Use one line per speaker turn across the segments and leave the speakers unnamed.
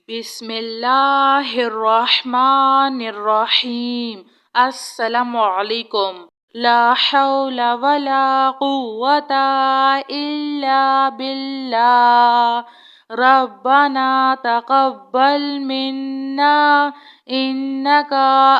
بسم اللہ الرحمن الرحیم۔ السلام علیکم۔ لا حول ولا قوة الا باللہ۔ ربنا تقبل منا انک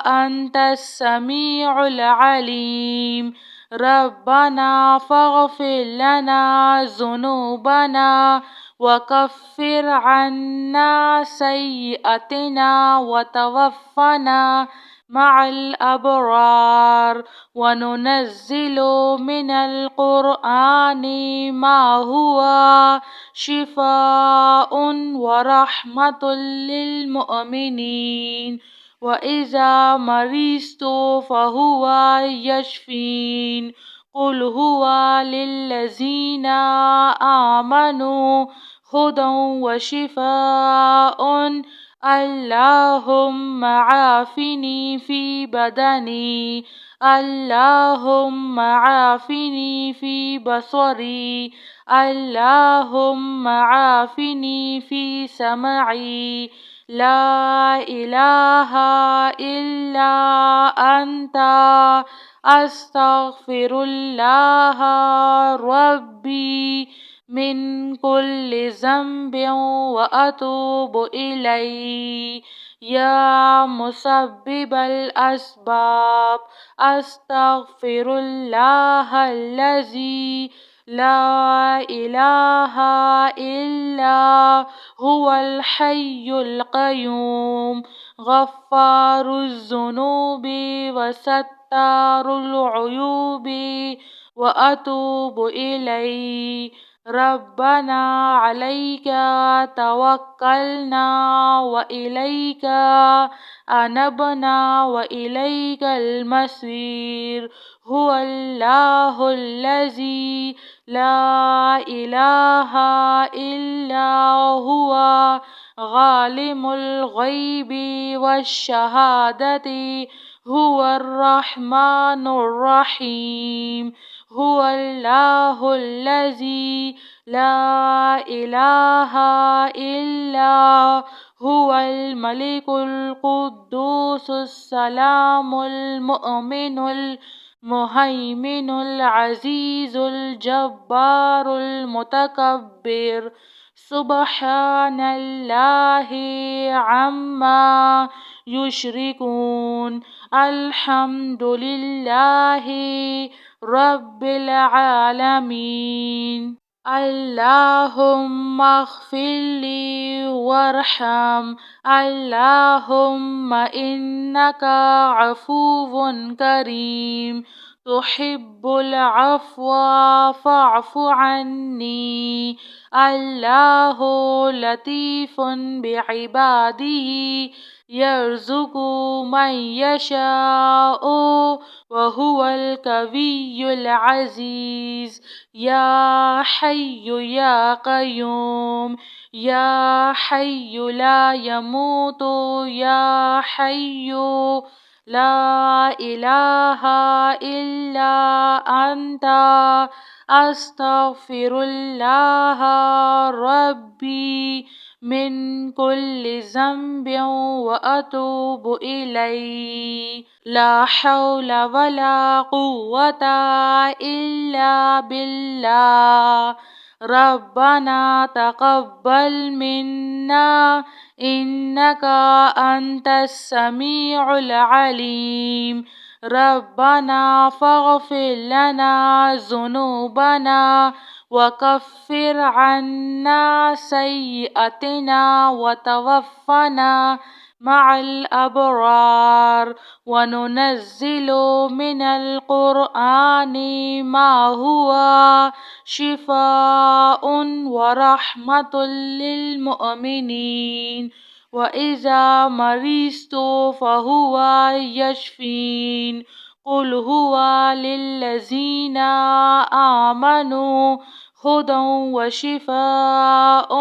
انت السمیع العلیم۔ ربنا فاغفر لنا ذنوبنا وكفر عنا سيئاتنا وتوفنا مع الأبرار، وننزل من القرآن ما هو شفاء ورحمة للمؤمنين، وإذا مرضت فهو يشفين۔ قل هو للذين آمنوا هدى وشفاء۔ اللهم عافني في بدني، اللهم عافني في بصري، اللهم عافني في سمعي، لا إله إلا أنت أستغفر الله ربي من كل ذنب وأتوب إليه، يا مسبب الأسباب أستغفر الله الذي لا إله إلا هو الحي القيوم، غفار الذنوب وستار العيوب، وأتوب إليه۔ ربنا عليك توكلنا وإليك أنبنا وإليك المصير، هو الله الذي لا إله إلا هو عالم الغيب والشهادة، هو الرحمن الرحيم، هو الله الذي لا إله إلا هو الملك القدوس السلام المؤمن المهيمن العزيز الجبار المتكبر، سبحان الله عما يشركون، الحمد لله رب العالمين۔ اللهم اغفر لي وارحم، اللهم إنك عفو كريم تحب العفو فاعف عني۔ الله لطيف بعباده يرزق من يشاء وهو القوي العزيز، يا حي يا قيوم، يا حي لا يموت، يا حي لا إله إلا أنت أستغفر الله ربي من كل ذنب وأتوب إليه، لا حول ولا قوة إلا بالله۔ ربنا تقبل منا إنك أنت السميع العليم، ربنا فاغفر لنا ذنوبنا وكفر عنا سيئاتنا وتوفنا مع الأبرار، وننزل من القرآن ما هو شفاء ورحمة للمؤمنين، وإذا مرضت فهو يشفين۔ قل هو للذين آمنوا هدى وشفاء،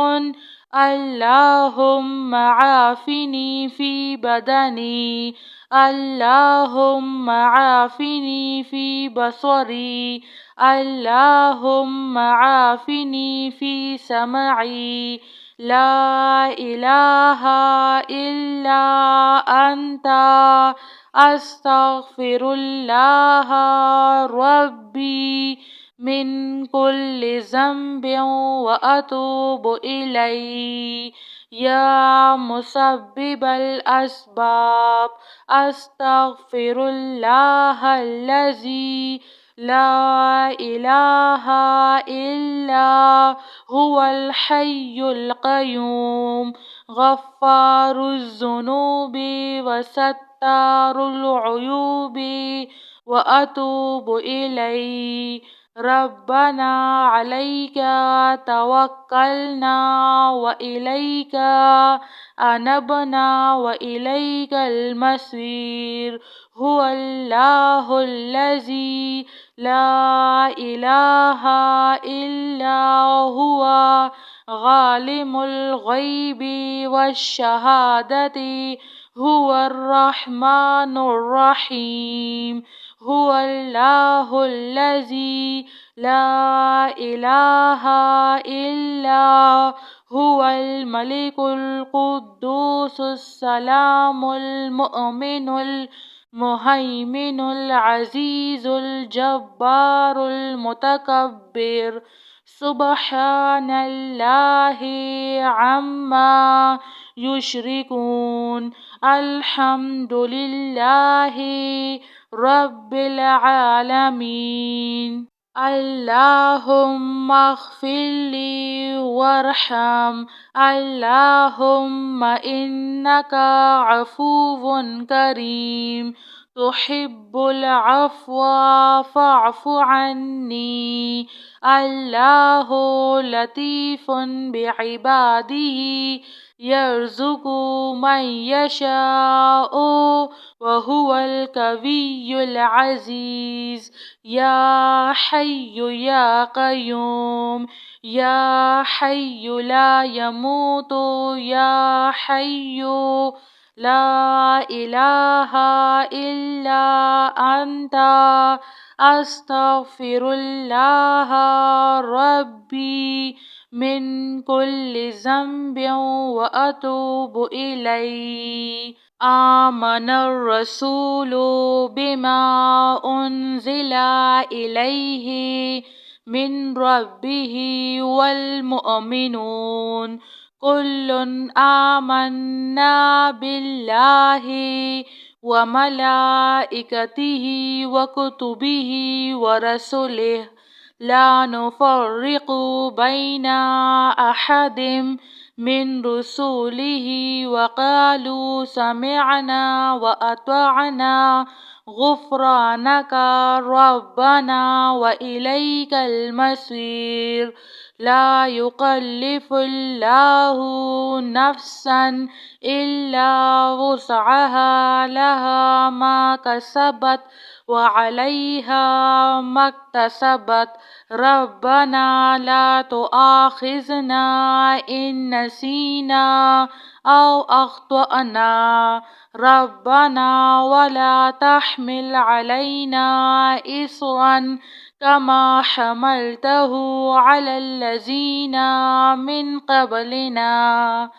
اللهم عافني في بدني، اللهم عافني في بصري، اللهم عافني في سمعي، لا إله إلا أنت أستغفر الله ربي من كل ذنب وأتوب إليه. يا مسبب الأسباب أستغفر الله الذي لا إله إلا هو الحي القيوم غفار الذنوب وستار العيوب وأتوب إليه. ربنا عليك توكلنا وإليك أنبنا وإليك المصير. هو الله الذي لا إله إلا هو عالم الغيب والشهادة هو الرحمن الرحيم. هو الله الذي لا إله إلا هو الملك القدوس السلام المؤمن المهيمن العزيز الجبار المتكبر. سبحان الله عما يشركون. الحمد لله رب العالمين. اللهم اغفر لي وارحم. اللهم إنك عفو كريم تحب العفو فاعف عني. الله لطيف بعباده يرزق من يشاء وهو القوي العزيز. يا حي يا قيوم يا حي لا يموت يا حي لا إله إلا أنت أستغفر الله ربي من كل ذنب وأتوب إليه. آمن الرسول بما أنزل إليه من ربه والمؤمنون كل آمنا بالله وملائكته وكتبه ورسله لا نفرق بين أحد من رسله وقالوا سمعنا وأطعنا غفرانك ربنا وإليك المصير. لا يكلف الله نفسا إلا وسعها لها ما كسبت وعليها ما اكتسبت. ربنا لا تؤاخذنا إن نسينا أو أخطأنا. ربنا ولا تحمل علينا إصرا كما حملته على الذين من قبلنا.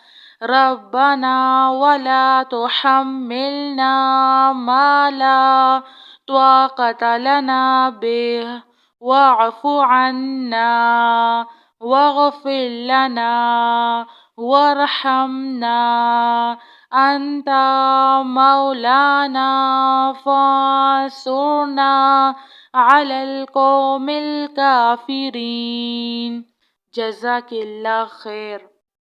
ربنا ولا تحملنا ما لا طاقة لنا به واعف عنا واغفر لنا وارحمنا. أنت مولانا فانصرنا على القوم الكافرين. جزاك الله خير.